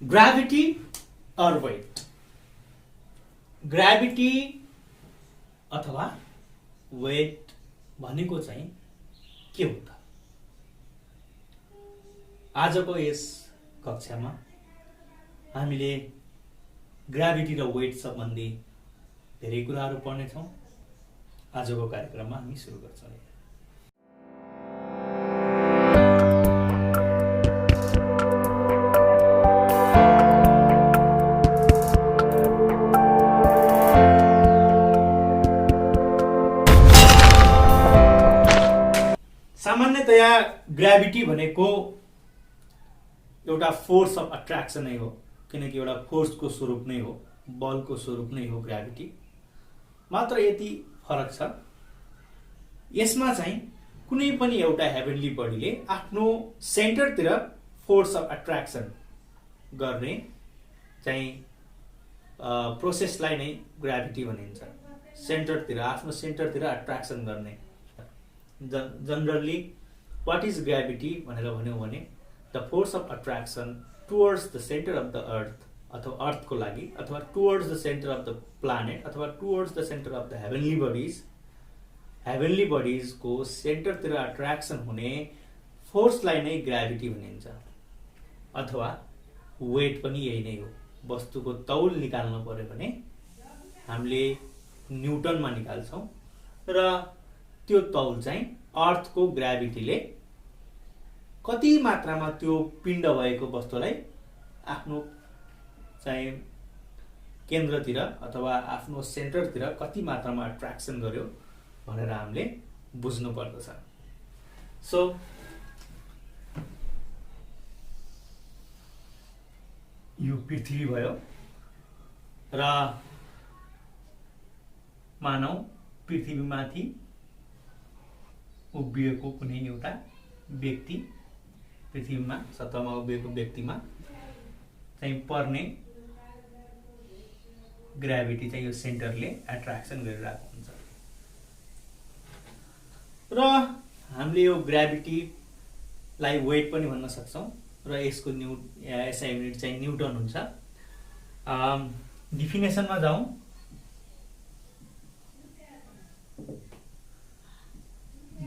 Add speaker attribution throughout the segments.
Speaker 1: Gravity और weight, gravity अथवा weight भनेको चाहिँ के हो त? आजको यस कक्षामा हामीले ग्राभिटी र वेट सम्बन्धी धेरै कुराहरू पढ्नेछौँ। आजको कार्यक्रममा हामी सुरु गर्छौँ। सामान्यतया ग्राभिटी भनेको एउटा फोर्स अफ अट्र्याक्सन नै हो, किनकि एउटा फोर्सको स्वरूप नै हो, बलको स्वरूप नै हो ग्राभिटी। मात्र यति फरक छ, यसमा चाहिँ कुनै पनि एउटा हेभेनली बडीले आफ्नो सेन्टरतिर फोर्स अफ अट्र्याक्सन गर्ने चाहिँ प्रोसेसलाई नै ग्राभिटी भनिन्छ। सेन्टरतिर, आफ्नो सेन्टरतिर अट्र्याक्सन गर्ने। जनरली वाट इज ग्राभिटी भनेर भन्यो भने the force of attraction towards the centre of the earth, अथवा अर्थको लागि, अथवा towards the centre of the planet, अथवा towards the centre of the heavenly bodies. Heavenly बडिजको सेन्टरतिर अट्र्याक्सन हुने फोर्सलाई नै ग्राभिटी भनिन्छ। अथवा वेट पनि यही नै हो। वस्तुको तौल निकाल्नु पर्यो भने हामीले न्युटनमा निकाल्छौँ र त्यो तौल चाहिँ अर्थको ग्राभिटीले कति मात्रामा त्यो पिण्ड भएको वस्तुलाई आफ्नो चाहिँ केन्द्रतिर अथवा आफ्नो सेन्टरतिर कति मात्रामा अट्र्याक्सन गर्यो भनेर हामीले बुझ्नु पर्दछ। सो यो पृथ्वी भयो र मानौ पृथ्वीमाथि उभिएको कुनै एउटा व्यक्ति, पृथ्वीमा सतहमा उभिएको व्यक्तिमा चाहिँ पर्ने ग्राभिटी चाहिँ यो सेन्टरले एट्र्याक्सन गरिरहेको हुन्छ र हामीले यो ग्राभिटीलाई वेट पनि भन्न सक्छौँ र यसको एसआई युनिट चाहिँ न्युटन हुन्छ। डिफिनेसनमा जाउँ।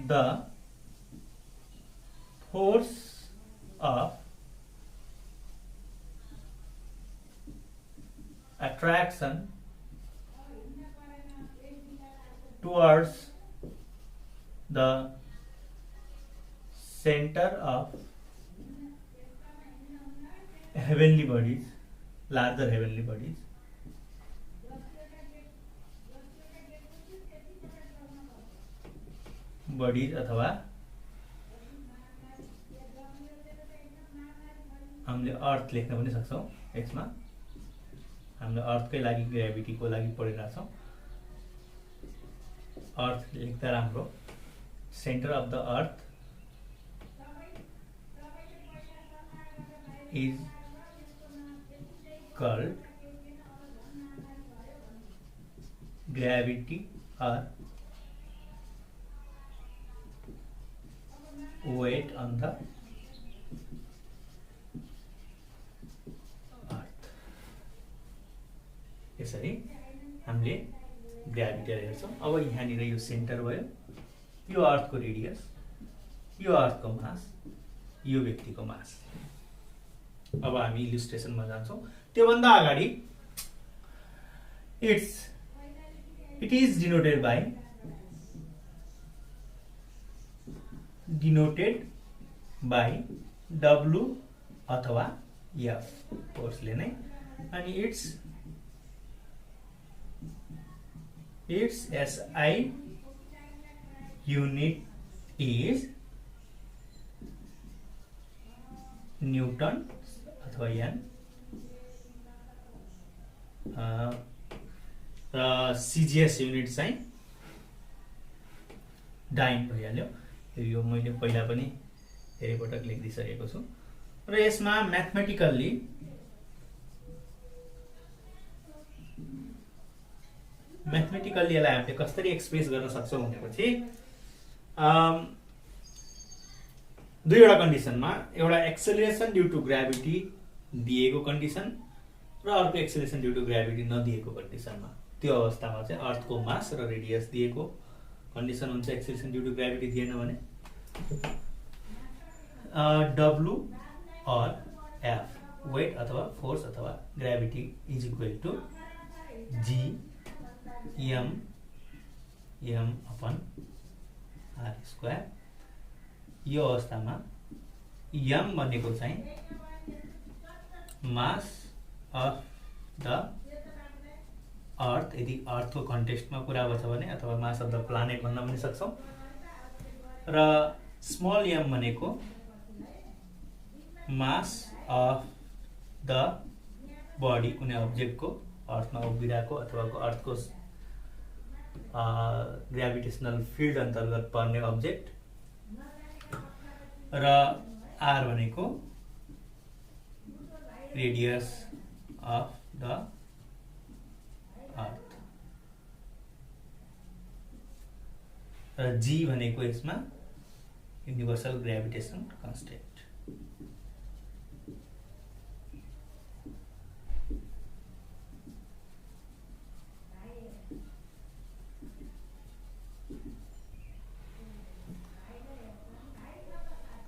Speaker 1: The force of attraction towards the center of heavenly bodies, larger heavenly bodies, bodies अथवा हामीले अर्थ लेख्न पनि सक्छौँ। यसमा हामीले अर्थकै लागि ग्राभिटीको लागि पढिरहेछौँ। अर्थ लेख्दा राम्रो। Centre of the earth is called gravity or weight on the earth। यसरी हामीले ग्राभिटीलाई हेर्छौँ। अब यहाँनिर यो सेन्टर भयो, यो अर्थको रेडियस, यो अर्थको मास, यो व्यक्तिको मास। अब हामी इलिस्ट्रेसनमा जान्छौँ। त्योभन्दा अगाडि it is denoted by W अथवा F फोर्सले नै, अनि its SI unit is Newton अथवा N, र CGS युनिट चाहिँ डाइन भइहाल्यो। यो मैले पहिला पनि धेरै पटक लेखिसकेको छु र यसमा म्याथमेटिकल्ली यसलाई हामीले कसरी एक्सप्रेस गर्न सक्छौँ भनेपछि दुईवटा कन्डिसनमा, एउटा एक्सेलरेसन ड्यू टु ग्राभिटी दिएको कन्डिसन र अर्को एक्सेलरेसन ड्यू टु ग्राभिटी नदिएको कन्डिसनमा। त्यो अवस्थामा चाहिँ अर्थको मास र रेडियस दिएको कन्डिसन हुन्छ, एक्सेलरेसन ड्यू टु ग्राभिटी दिएन भने डब्लु अर एफ वेट अथवा फोर्स अथवा gravity is equal to G M upon R square. यो अवस्थामा एम भनेको चाहिँ मास अफ द अर्थ, यदि अर्थको कन्टेक्स्टमा कुरा गर्छ भने, अथवा मास अफ द प्लानेट भन्न पनि सक्छौँ। र स्मल एम भनेको मास अफ द बडी, कुनै अब्जेक्टको, अर्थमा उभिरहेको अथवा अर्थको ग्राभिटेसनल फिल्ड अन्तर्गत पर्ने अब्जेक्ट। र आर भनेको रेडियस अफ द अर्थ। र जी भनेको यसमा युनिभर्सल ग्राभिटेसन कन्स्टेन्ट।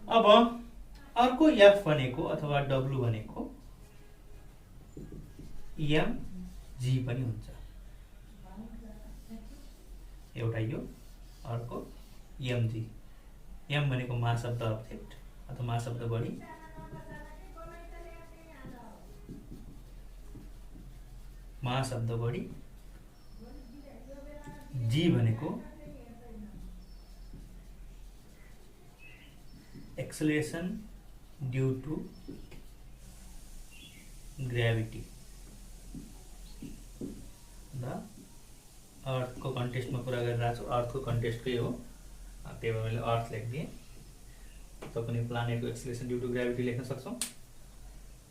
Speaker 1: अब अर्को एफ भनेको अथवा डब्लु भनेको एम जी पनि हुन्छ। एउटा यो, अर्को एम जी। एम भनेको मास अफ द अब्जेक्ट अथवा mass of the body, mass of the body. G भनेको acceleration due to gravity. The अर्थको कन्टेक्स्टमा कुरा गरिरहेको छु, अर्थको कन्टेक्स्टकै हो, त्यही भएर मैले अर्थ लेखिदिएँ। त कुनै प्लानेटको एक्सेलरेसन ड्यू टु ग्राभिटी लेख्न सक्छौँ।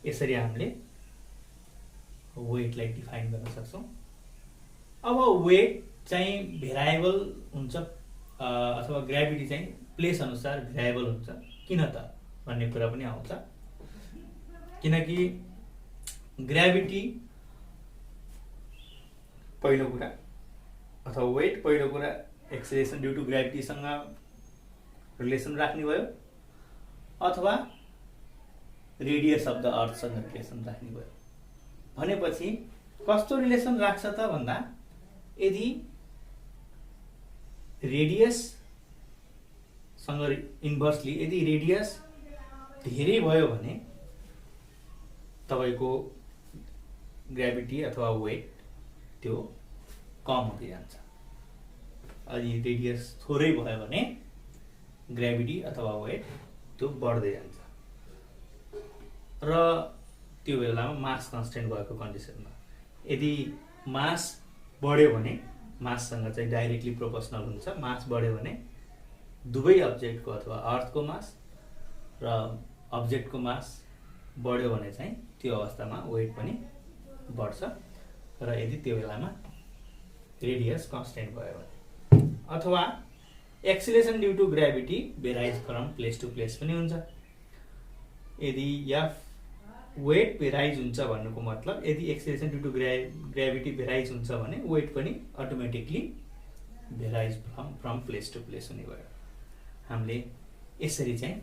Speaker 1: यसरी हामीले वेटलाई डिफाइन गर्न सक्छौँ। अब वेट चाहिँ भेरिएबल हुन्छ अथवा ग्राभिटी चाहिँ प्लेस अनुसार भेरिएबल हुन्छ। किन त भन्ने कुरा पनि आउँछ, किनकि ग्राभिटी पहिलो कुरा अथवा वेट पहिलो कुरा एक्सेलरेसन ड्यू टु ग्राभिटीसँग रिलेसन राख्ने भयो, अथवा रेडियस अफ द अर्थसँग रिलेसन राख्ने भयो। भनेपछि कस्तो रिलेसन राख्छ त भन्दा, यदि रेडियस सँग इन्भर्सली यदि रेडियस धेरै भयो भने तपाईको ग्राभिटी अथवा वेट त्यो कम हुँदै जान्छ। यदि रेडियस थोरै भयो भने ग्राभिटी अथवा वेट त्यो बढ्दै जान्छ। र त्यो बेलामा मास कन्स्टेन्ट भएको कन्डिसनमा यदि मास बढ्यो भने माससँग चाहिँ डाइरेक्टली प्रोपोर्सनल हुन्छ। मास बढ्यो भने दुवै अब्जेक्टको अथवा अर्थको मास र अब्जेक्टको मास बढ्यो भने चाहिँ त्यो अवस्थामा वेट पनि बढ्छ। र यदि त्यो बेलामा रेडियस कन्स्टेन्ट भयो भने, अथवा acceleration due to gravity varies from place to place पनि हुन्छ। यदि एफ वेट भेराइज हुन्छ भन्नुको मतलब, यदि acceleration due to gravity varies हुन्छ भने वेट पनि automatically varies from place to place हुने भयो। हामीले यसरी चाहिँ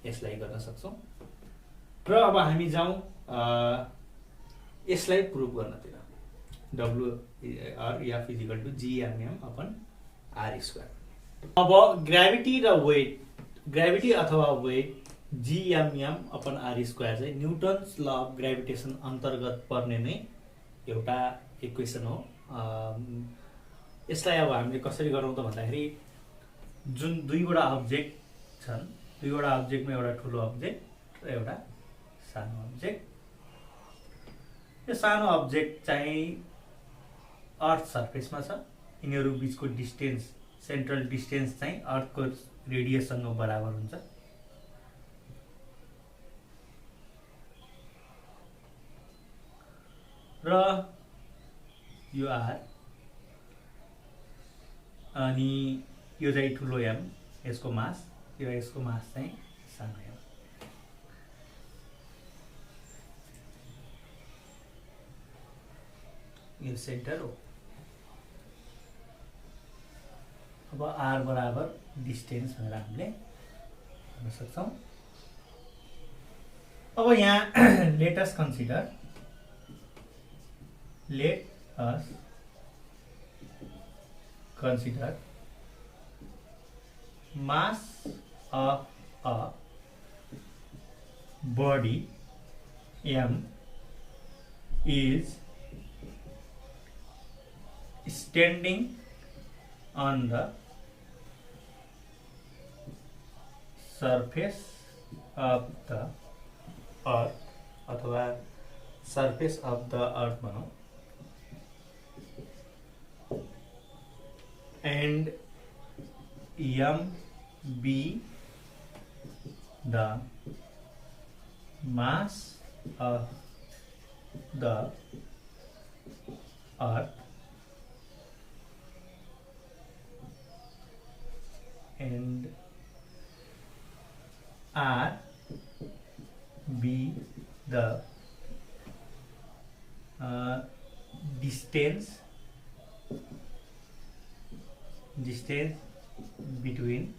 Speaker 1: यसलाई गर्न सक्छौँ। र अब हामी जाउँ यसलाई प्रुभ गर्नतिर। W or F is equal to GMM upon R square. अब ग्राभिटी र वेट, ग्राभिटी अथवा weight GMM upon R square चाहिँ न्युटन्स ल अफ ग्राभिटेसन अन्तर्गत पर्ने नै एउटा इक्वेसन हो। यसलाई अब हामीले कसरी गरौँ त भन्दाखेरि, जुन दुईवटा अब्जेक्ट छन्, दुईवटा अब्जेक्टमा एउटा ठुलो अब्जेक्ट र एउटा सानो अब्जेक्ट। यो सानो अब्जेक्ट चाहिँ अर्थ सर्फेसमा छ। यिनीहरू बिचको डिस्टेन्स, सेन्ट्रल डिस्टेन्स चाहिँ अर्थको रेडियससँग बराबर हुन्छ। र यो आर, अनि यो चाहिँ ठुलो एम, यसको मास, यो यसको मास चाहिँ सानो एम। यो सेन्टर हो। अब आर बराबर डिस्टेन्स भनेर हामीले भन्न सक्छौँ। अब यहाँ let us consider mass of a body M is standing on the surface of the earth अथवा surface of the earth भनौँ, and M be the mass of the earth and R be the distance between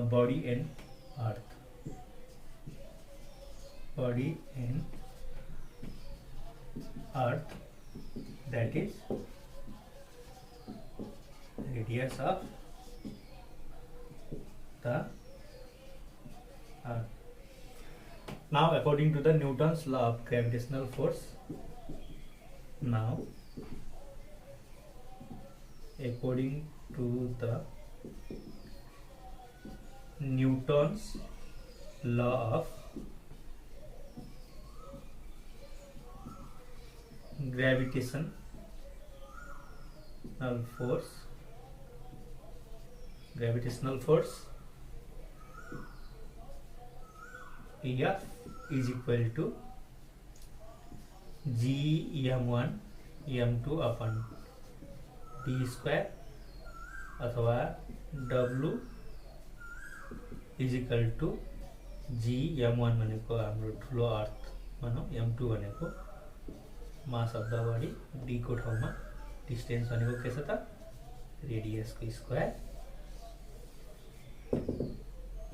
Speaker 1: body and earth, that is radius of the earth. Now according to the Newton's law of gravitational force, according to the Newton's law of gravitational force, F is equal to G m1 m2 upon d square अथवा W is equal to G m1 भनेको हाम्रो ठुलो अर्थ भनौँ, m2 भनेको mass of the body, d को ठाउँमा distance भनेको के छ त रेडियसको स्क्वायर,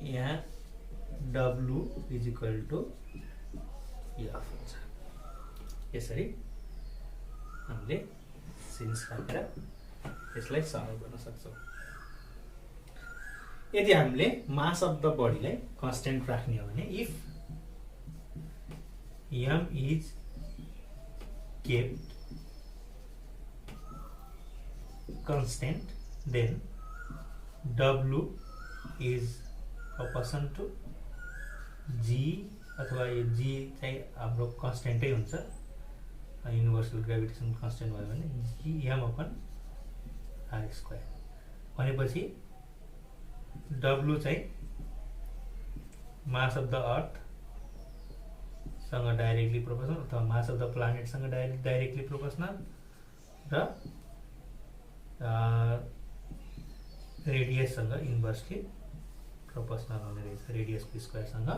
Speaker 1: यहाँ W is equal to F हुन्छ। यसरी हामीले सिन्स राखेर यसलाई सल्भ गर्न सक्छौँ। यदि हामीले मास अफ द बडीलाई कन्स्टेन्ट राख्ने हो भने if m is kept constant then W is proportional to G अथवा यो G चाहिँ हाम्रो कन्स्टेन्टै हुन्छ, युनिभर्सल ग्रेभिटेसन कन्स्टेन्ट भयो भने G m upon r square भनेपछि W चाहिँ मास अफ द अर्थ सँग डाइरेक्टली प्रोपोर्सनल अथवा मास अफ द प्लानेट सँग डाइरेक्टली प्रोपोर्सनल र रेडियस सँग इन्भर्सली प्रोपोर्सनल हुने रहेछ, रेडियसको स्क्वायर सँग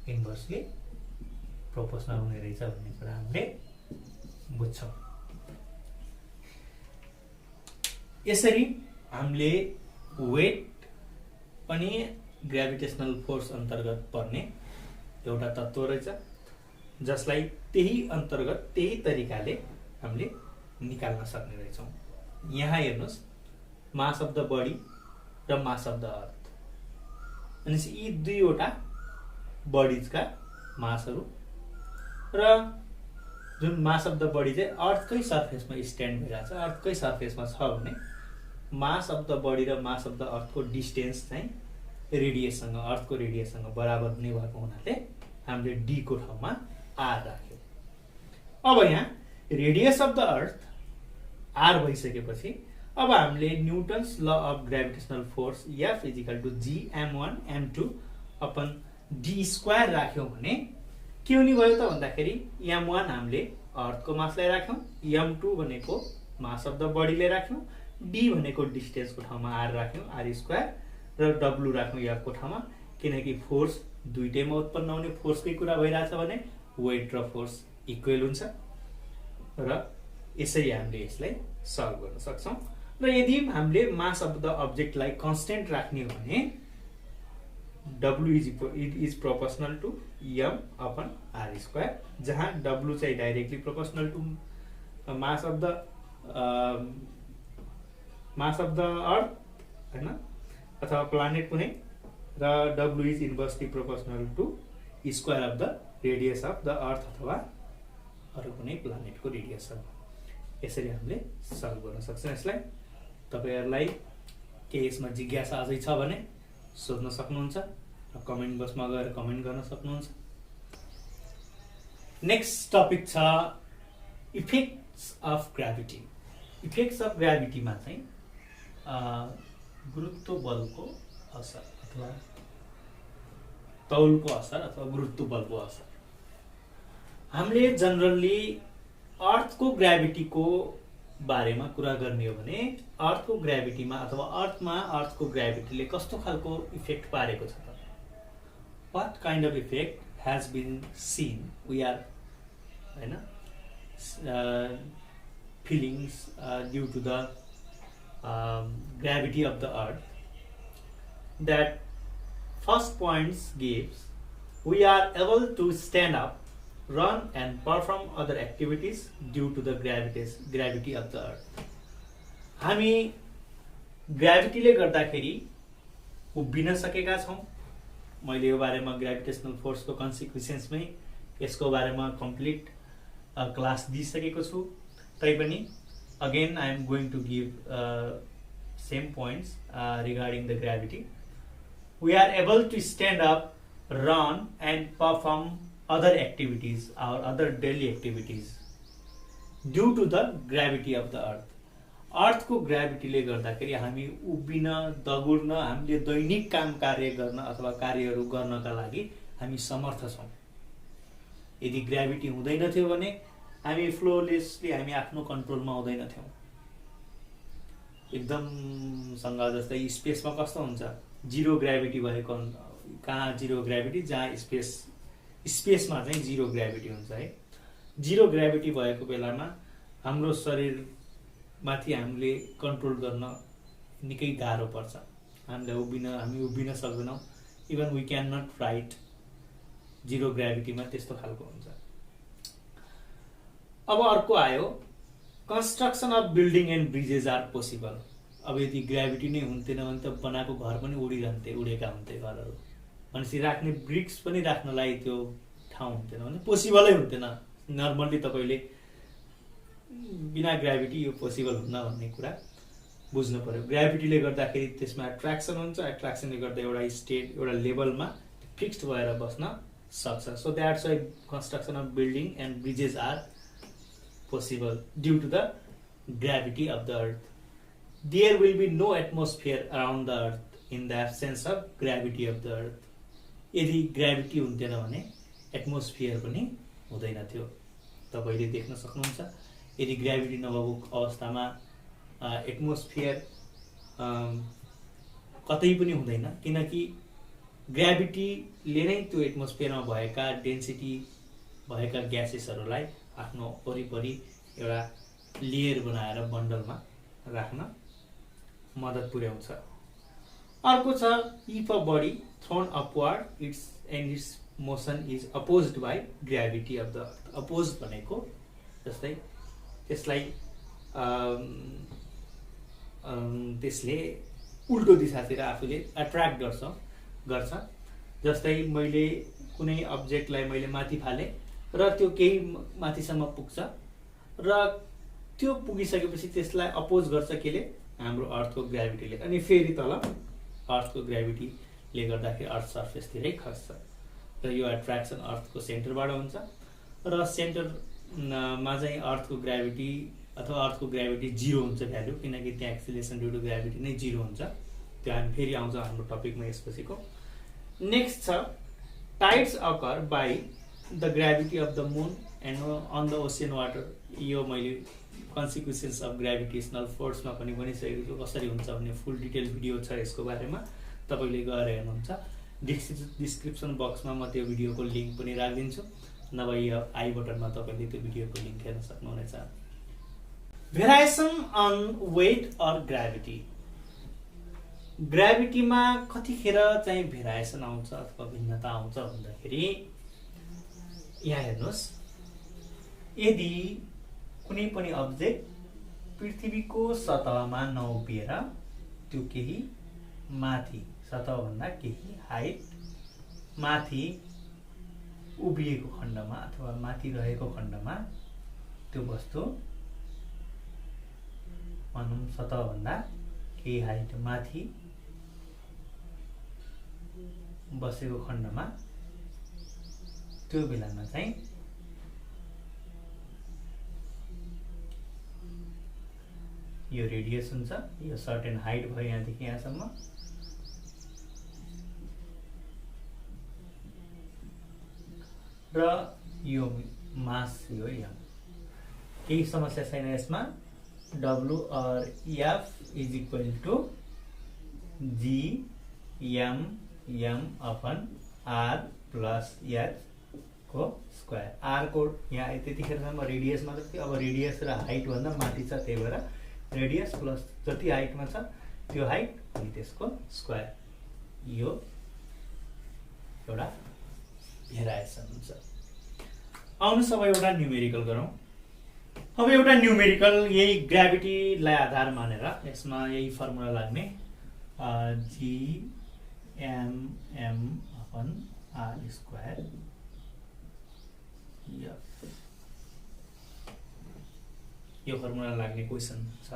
Speaker 1: इन्भर्सली प्रोपोर्सनल हुने रहेछ भन्ने कुरा हामीले बुझ्छौँ। यसरी हामीले वेट पनि ग्रेभिटेसनल फोर्स अन्तर्गत पर्ने एउटा तत्त्व रहेछ, जसलाई त्यही अन्तर्गत त्यही तरिकाले हामीले निकाल्न सक्ने रहेछौँ। यहाँ हेर्नुहोस्, मास अफ द बडी र मास अफ द अर्थ, अनि यी दुईवटा बडिजका मासहरू र जुन मास अफ द बडी चाहिँ अर्थकै सर्फेसमा स्ट्यान्ड भइरहेको छ, अर्थकै सर्फेसमा छ भने मास अफ द बडी र मास अफ द अर्थको डिस्टेन्स चाहिँ रेडियससँग, अर्थको रेडियससँग बराबर नै भएको हुनाले हामीले डी को ठाउँमा आर राख्यौँ। अब यहाँ radius of the earth R भइसकेपछि अब हामीले Newton's law of gravitational force F is equal to G m1 m2 upon D square राख्यौँ भने के हुने भयो त भन्दाखेरि m1 हामीले अर्थको मासलाई राख्यौँ, m2 भनेको मास अफ द बडीले राख्यौँ, डी भनेको डिस्टेन्सको ठाउँमा आर राख्यौँ, आर स्क्वायर र W राख्यौँ एफ को ठाउँमा। किनकि फोर्स दुईटैमा उत्पन्न हुने फोर्सकै कुरा भइरहेछ भने वेट र फोर्स इक्वल हुन्छ र यसरी हामीले यसलाई सल्भ गर्न सक्छौं। र यदि हामीले मास अफ द अब्जेक्टलाई कन्स्टेन्ट राख्ने हो भने W is proportional to m upon r square, जहाँ W चाहिँ directly proportional to mass of the earth हैन अथवा प्लानेट कुनै, र W is inversely proportional to square of the radius of the earth अथवा अरु कुनै प्लानेटको रेडियस हो। यसरी हामीले सल्भ गर्न सक्छौं यसलाई। तपाईहरुलाई के यसमा जिज्ञासा अझै छ भने सोध्न सक्नुहुन्छ र कमेन्ट बक्समा गएर कमेन्ट गर्न सक्नुहुन्छ। नेक्स्ट टपिक छ effects of gravity. Effects of ग्राभिटीमा चाहिँ गुरुत्व बलको असर अथवा तौलको असर अथवा गुरुत्व बलको असर। हामीले जनरली अर्थको ग्राभिटीको बारेमा कुरा गर्ने हो भने अर्थको ग्राभिटीमा अथवा अर्थको ग्राभिटीले कस्तो खालको इफेक्ट पारेको छ त, what kind of effect has been seen, we are हैन feelings due to the gravity of the earth. That first points gives we are able to stand up, run and perform other activities due to the gravity of the earth. हामी ग्राभिटीले गर्दाखेरि उभिन सकेका छौं। मैले यो बारेमा gravitational फोर्सको कन्सिक्वेन्सेसमै यसको बारेमा कम्प्लिट क्लास दिइसकेको छु। तैपनि again I am going to give same points regarding the gravity. We are able to stand up, run and perform other activities or other daily activities due to the gravity of the earth. अर्थ को ग्राभिटीले गर्दाखेरि हामी उभिन दगुर्न, हामीले दैनिक काम कार्य गर्न अथवा कार्यहरू गर्नका लागि हामी समर्थ छौं। यदि ग्राभिटी हुँदैन थियो भने हामी फ्लोलेसली हामी आफ्नो कन्ट्रोलमा हुँदैन थियौं। एकदम सँग जस्तै स्पेसमा कस्तो हुन्छ, जीरो ग्राभिटी भएको, कहाँ जीरो ग्राभिटी, जहाँ स्पेसमा चाहिँ जीरो ग्राभिटी हुन्छ है। जीरो ग्राभिटी भएको बेलामा हाम्रो शरीर माथि हामीले कन्ट्रोल गर्न निकै गाह्रो पर्छ। हामी उभिन सक्दैनौं। Even we can not write zero ग्राभिटीमा त्यस्तो खालको हुन्छ। अब अर्को आयो construction of building and bridges are possible. अब यदि ग्राभिटी नै हुन्थेन भने त बनाएको घर पनि उडेका हुन्थे घरहरू। भनेपछि राख्ने ब्रिक्स पनि राख्नलाई त्यो ठाउँ हुन्थेन भने पोसिबलै हुन्थेन। नर्मल्ली तपाईले बिना ग्राभिटी यो पोसिबल हुन्न भन्ने कुरा बुझ्नु पर्यो। ग्राभिटीले गर्दाखेरि त्यसमा एट्र्याक्सन हुन्छ, एट्र्याक्सनले गर्दा एउटा स्टेट एउटा लेभलमा फिक्स्ड भएर बस्न सक्छ। So that's why construction of building and bridges are possible due to the gravity of the earth. There will be no atmosphere around the earth in the absence of gravity of the earth. यदि gravity हुन्थेन भने atmosphere पनि हुँदैन थियो। तपाईले देख्न सक्नुहुन्छ यदि ग्राभिटी नभएको अवस्थामा एटमोस्फियर कतै पनि हुँदैन, किनकि ग्राभिटीले नै त्यो एटमोस्फियरमा भएका डेन्सिटी भएका ग्यासेसहरूलाई आफ्नो वरिपरि एउटा लेयर बनाएर बन्डलमा राख्न मद्दत पुर्याउँछ। अर्को छ if a body thrown upward its motion is opposed by gravity of the earth. Oppose भनेको जस्तै त्यसलाई त्यसले उल्टो दिशातिर आफूले एट्र्याक्ट गर्छ। जस्तै मैले कुनै अब्जेक्टलाई मैले माथि फाले र त्यो केही माथिसम्म पुग्छ र त्यो पुगिसकेपछि त्यसलाई अपोज गर्छ केले, हाम्रो अर्थको ग्राभिटीले। अनि फेरि तल अर्थको ग्राभिटीले गर्दाखेरि अर्थ सर्फेसतिरै खस्छ र यो एट्र्याक्सन अर्थको सेन्टरबाट हुन्छ र सेन्टरमा चाहिँ अर्थको ग्राभिटी अथवा अर्थको ग्राभिटी जिरो हुन्छ भ्यालु, किनकि त्यहाँ एक्सिलेरेसन ड्यू टु ग्राभिटी नै जिरो हुन्छ। त्यो हामी फेरि आउँछ हाम्रो टपिकमा यसपछिको। नेक्स्ट छ tides occur by the gravity of the moon and on the ocean water. यो मैले कन्सिक्वेन्सेस अफ ग्राभिटेसनल फोर्समा पनि भनिसकेको छु कसरी हुन्छ भन्ने फुल डिटेल भिडियो छ यसको बारेमा, तपाईले गएर हेर्नुहुन्छ। डिस्क्रिप्सन बक्समा म त्यो भिडियोको लिङ्क पनि राखिदिन्छु, नभए यो आई बटनमा तपाईँले त्यो भिडियोको लिङ्क हेर्न सक्नुहुनेछ। Variation on weight or gravity. ग्राभिटीमा कतिखेर चाहिँ भेरिएसन आउँछ अथवा भिन्नता आउँछ भन्दाखेरि यहाँ हेर्नुहोस्, यदि कुनै पनि अब्जेक्ट पृथ्वीको सतहमा नउभिएर त्यो केही माथि, सतहभन्दा केही हाइट माथि उभिएको खण्डमा अथवा माथि रहेको खण्डमा त्यो वस्तु भनौँ सतहभन्दा केही हाइट माथि बसेको खण्डमा त्यो बेलामा चाहिँ यो रेडियस हुन्छ। यो सर्टेन हाइट भयो यहाँदेखि यहाँसम्म, र यो मास यो यहाँ केही समस्या छैन यसमा। W और F is equal to G M upon R plus H को स्क्वायर। R को यहाँ त्यतिखेरसम्म रेडियस मात्र थियो, अब रेडियस र हाइट भन्दा माथि छ, त्यही भएर रेडियस प्लस जति हाइटमा छ त्यो हाइट अनि त्यसको स्क्वायर। यो एउटा भेरिएसन हुन्छ। आउनुहोस् अब एउटा न्युमेरिकल गरौँ। अब एउटा न्युमेरिकल यही ग्राभिटीलाई आधार मानेर यसमा यही फर्मुला लाग्ने, G M upon R square यो फर्मुला लाग्ने क्वेसन छ।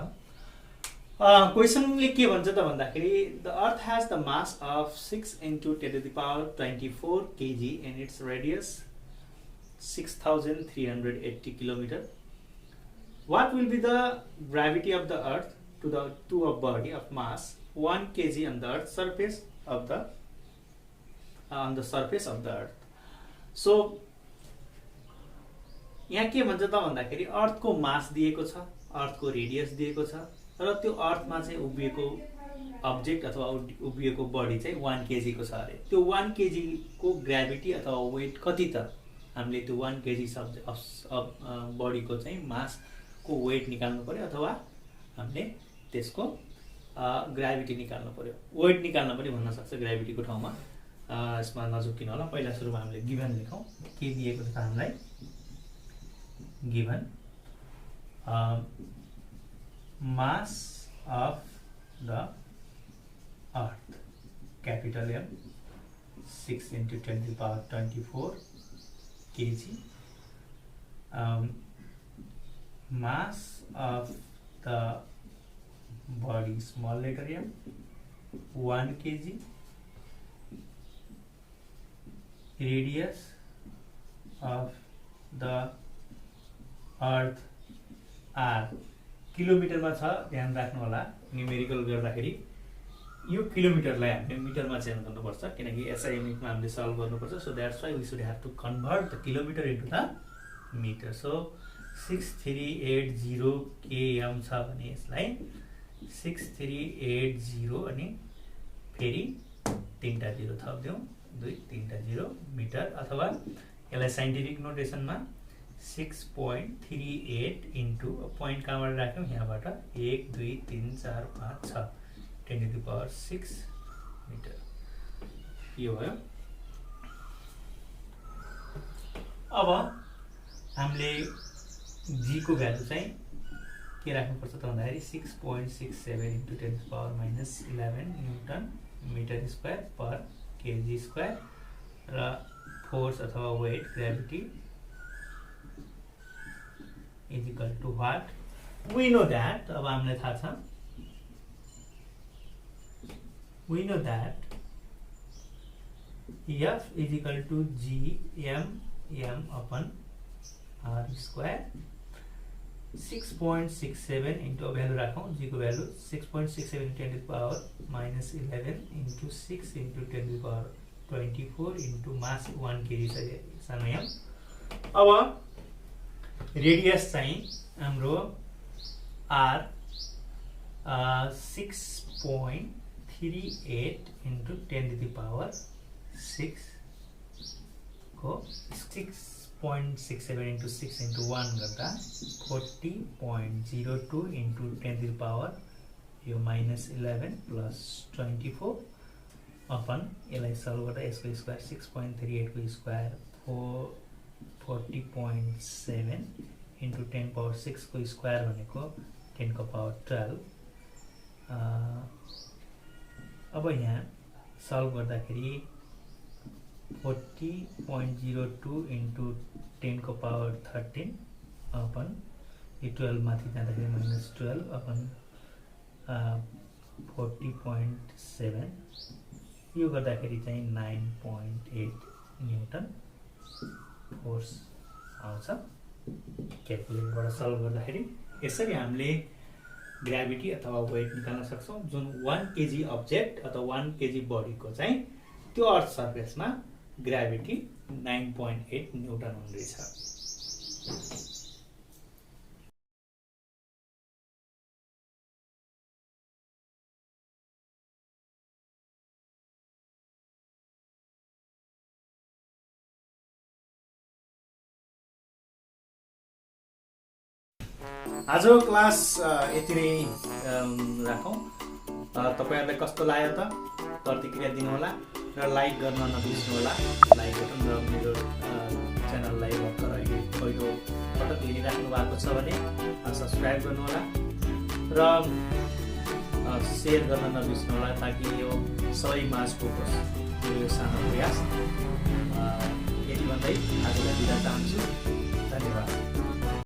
Speaker 1: क्वेसनले के भन्छ त भन्दाखेरि the earth has the mass of 6 into 10 to the power 24 kg and its radius 6380 kilometer. What will be the gravity of the earth to a body of mass 1 kg on the earth's surface of the earth? So यहाँ के भन्छ त भन्दाखेरि अर्थको मास दिएको छ, अर्थको radius दिएको छ, र त्यो अर्थमा चाहिँ उभिएको अब्जेक्ट अथवा उभिएको बडी चाहिँ 1 kg को छ अरे। त्यो 1 kg को ग्राभिटी अथवा वेट कति त हामीले त्यो 1 kg बडीको चाहिँ मास को वेट निकाल्नु पर्यो अथवा हामीले त्यसको ग्राभिटी निकाल्नु पर्यो। वेट निकाल्न पनि भन्न सक्छ ग्राभिटीको ठाउँमा। यसमा नझुक्किनु होला। पहिला सुरुमा हामीले गिभन लेखौँ। के दिएको छ हामीलाई? Given mass of the earth capital M 6 into 10 to the power 24 kg. Mass of the body small letter m 1 kg. Radius of the earth r किलोमिटरमा छ, ध्यान राख्नु होला। न्युमेरिकल गर्दाखेरि यो किलोमिटरलाई हामीले मिटरमा चेन्ज गर्नुपर्छ, किनकि एसआई युनिटमा हामीले सल्भ गर्नुपर्छ। So that's why we should have to convert the kilometre into the metre. So 6380 km छ भने यसलाई 6380 अनि फेरि 3टा 0 थप्दियौँ, 2 3टा 0 मिटर, अथवा यसलाई साइन्टिफिक नोटेसनमा 6.38 इन्टु पोइन्ट कहाँबाट राख्यौँ? यहाँबाट 1 2 3 4 5 6 10 to the power 6 मिटर यो भयो। अब हामीले जी को भ्यालु चाहिँ के राख्नुपर्छ त भन्दाखेरि 6.67 into 10 to the power -11 newton metre square per KG square, र फोर्स अथवा weight gravity is equal to what? We know that, अब हामीलाई थाहा छ, we know that F is equal to G M upon R square। 6.67 into value राखौँ, G को value 6.67 into 10 to the power -11 into 6 into 10 to the power 24 into mass 1 kg छ सानो m। अब radius चाहिँ हाम्रो are 6.38 into 10 to the power 6 को 6.67 into 6 into 1 गर्दा 40.02 into 10 to the power यो -11 plus 24 अपन यसलाई सल्भ गर्दा यसको स्क्वायर 6.38 को स्क्वायर 40.7 into 10 power 6 को स्क्वायर भनेको 10 को पावर 12 अब यहाँ सल्भ गर्दाखेरि 40.02 into 10 को पावर 13 अपन यो 12 माथि जाँदाखेरि -12 अपन 40.7 यो गर्दाखेरि चाहिँ 9.8 न्युटन फोर्स आउँछ क्याल्कुलेटरबाट सल्भ गर्दाखेरि। यसरी हामीले ग्राभिटी अथवा वेट निकाल्न सक्छौं जुन 1 kg अब्जेक्ट अथवा 1 kg बडीको चाहिँ त्यो अर्थ सर्फेसमा ग्राभिटी 9.8 न्युटन हुँदैछ। आजको क्लास यति नै राखौं। तपाईहरुलाई कस्तो लाग्यो त प्रतिक्रिया दिनु होला र लाइक गर्न नबिर्सनु होला। लाइक गर्नु र मेरो च्यानललाई भर्खर अहिले पहिलो पटक हेरिराख्नु भएको छ भने सब्स्क्राइब गर्नु होला र शेयर गर्न नबिर्सनु होला ताकि यो सबै माझ पुगोस्। यो सानो प्रयास यति भन्दै आजलाई बिदा चाहन्छु। धन्यवाद।